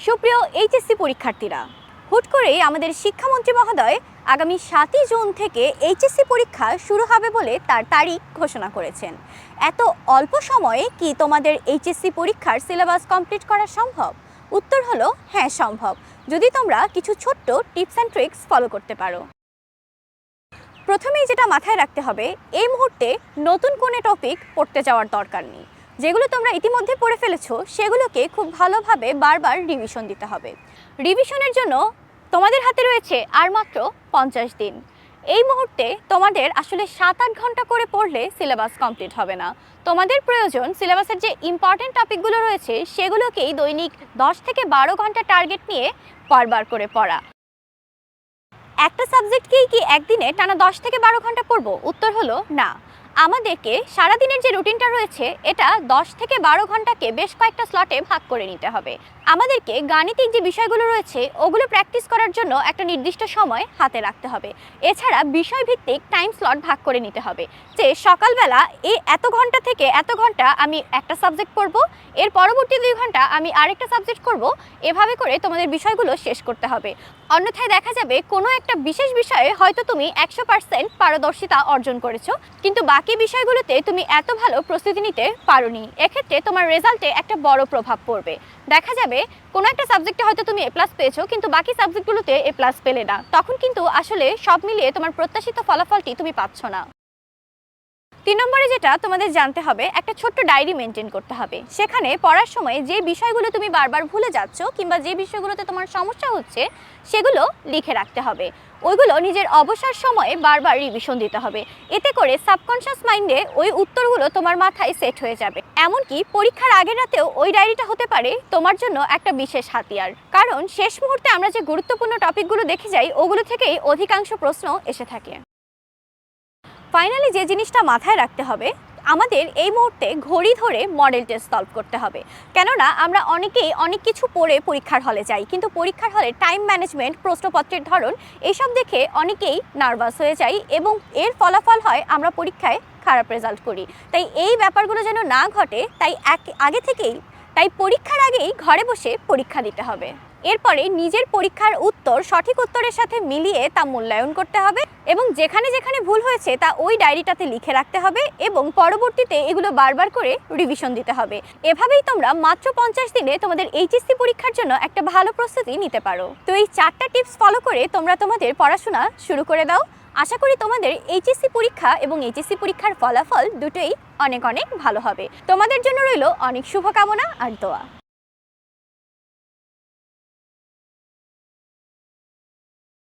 সুপ্রিয় এইচএসসি পরীক্ষার্থীরা, হুট করেই আমাদের শিক্ষামন্ত্রী মহোদয় আগামী 7ই জুন থেকে এইচএসসি পরীক্ষা শুরু হবে বলে তার তারিখ ঘোষণা করেছেন। এত অল্প সময়ে কি তোমাদের এইচএসসি পরীক্ষার সিলেবাস কমপ্লিট করা সম্ভব? উত্তর হলো হ্যাঁ, সম্ভব, যদি তোমরা কিছু ছোট্ট টিপস অ্যান্ড ট্রিক্স ফলো করতে পারো। প্রথমেই যেটা মাথায় রাখতে হবে, এই মুহূর্তে নতুন কোনো টপিক পড়তে যাওয়ার দরকার নেই। যেগুলো তোমরা ইতিমধ্যে পড়ে ফেলেছো সেগুলোকে খুব ভালোভাবে বারবার রিভিশন দিতে হবে। রিভিশনের জন্য তোমাদের হাতে রয়েছে আর মাত্র 50 দিন। এই মুহূর্তে তোমাদের আসলে 7-8 ঘন্টা করে পড়লে সিলেবাস কমপ্লিট হবে না। তোমাদের প্রয়োজন সিলেবাসের যে ইম্পর্টেন্ট টপিকগুলো রয়েছে সেগুলোকেই দৈনিক 10 থেকে 12 ঘন্টা টার্গেট নিয়ে বারবার করে পড়া। একটা সাবজেক্টকেই কি একদিনে টানা 10 থেকে 12 ঘন্টা পড়বো? উত্তর হলো না। আমাদেরকে সারাদিনের যে রুটিনটা রয়েছে এটা 10 থেকে 12 ঘন্টাকে বেশ কয়েকটা স্লটে ভাগ করে নিতে হবে। আমাদেরকে গাণিতিক যে বিষয়গুলো রয়েছে ওগুলো প্র্যাকটিস করার জন্য একটা নির্দিষ্ট সময় হাতে রাখতে হবে। এছাড়া বিষয়ভিত্তিক টাইম স্লট ভাগ করে নিতে হবে, যে সকালবেলা এই এত ঘন্টা থেকে এত ঘন্টা আমি একটা সাবজেক্ট পড়ব, এর পরবর্তী 2 ঘন্টা আমি আরেকটা সাবজেক্ট করব। এভাবে করে তোমাদের বিষয়গুলো শেষ করতে হবে। অন্যথায় দেখা যাবে কোনো একটা বিশেষ বিষয়ে হয়তো তুমি 100% পারদর্শিতা অর্জন করেছো, কিন্তু বাকি বিষয়গুলোতে তুমি এত ভালো প্রস্তুতি নিতে পারোনি। এক্ষেত্রে তোমার রেজাল্টে একটা বড় প্রভাব পড়বে। দেখা যাবে কোনো একটা সাবজেক্টে হয়তো তুমি A+ পেয়েছো, কিন্তু বাকি সাবজেক্টগুলোতে A+ পেলে না। তখন কিন্তু আসলে সব মিলিয়ে তোমার প্রত্যাশিত ফলাফলটি তুমি পাচ্ছ না। 3 নম্বরে যেটা তোমাদের জানতে হবে, একটা ছোট্ট ডায়েরি মেনটেন করতে হবে। সেখানে পড়ার সময় যে বিষয়গুলো তুমি বারবার ভুলে যাচ্ছ কিংবা যে বিষয়গুলোতে তোমার সমস্যা হচ্ছে সেগুলো লিখে রাখতে হবে। ওইগুলো নিজের অবসর সময়ে বারবার রিভিশন দিতে হবে। এতে করে সাবকনশিয়াস মাইন্ডে ওই উত্তরগুলো তোমার মাথায় সেট হয়ে যাবে। এমনকি পরীক্ষার আগের রাতেও ওই ডায়েরিটা হতে পারে তোমার জন্য একটা বিশেষ হাতিয়ার। কারণ শেষ মুহূর্তে আমরা যে গুরুত্বপূর্ণ টপিকগুলো দেখে যাই ওগুলো থেকেই অধিকাংশ প্রশ্ন এসে থাকে। ফাইনালি যে জিনিসটা মাথায় রাখতে হবে, আমাদের এই মুহূর্তে ঘড়ি ধরে মডেল টেস্ট সলভ করতে হবে। কেননা আমরা অনেকেই অনেক কিছু পড়ে পরীক্ষার হলে যাই, কিন্তু পরীক্ষার হলে টাইম ম্যানেজমেন্ট, প্রশ্নপত্রের ধরন এসব দেখে অনেকেই নার্ভাস হয়ে যাই এবং এর ফলাফল হয় আমরা পরীক্ষায় খারাপ রেজাল্ট করি। তাই এই ব্যাপারগুলো যেন না ঘটে, তাই পরীক্ষার আগেই ঘরে বসে পরীক্ষা দিতে হবে। এরপরে নিজের পরীক্ষার উত্তর সঠিক উত্তরের সাথে মিলিয়ে তা মূল্যায়ন করতে হবে এবং যেখানে যেখানে ভুল হয়েছে তা ওই ডায়েরিটাতে লিখে রাখতে হবে এবং পরবর্তীতে এগুলো বারবার করে রিভিশন দিতে হবে। এভাবেই তোমরা মাত্র 50 দিনে তোমাদের এইচএসসি পরীক্ষার জন্য একটা ভালো প্রস্তুতি নিতে পারো। তো এই 4টা টিপস ফলো করে তোমরা তোমাদের পড়াশোনা শুরু করে দাও। আশা করি তোমাদের এইচএসসি পরীক্ষা এবং এইচএসসি পরীক্ষার ফলাফল দুটোই অনেক অনেক ভালো হবে। তোমাদের জন্য রইল অনেক শুভকামনা আর দোয়া।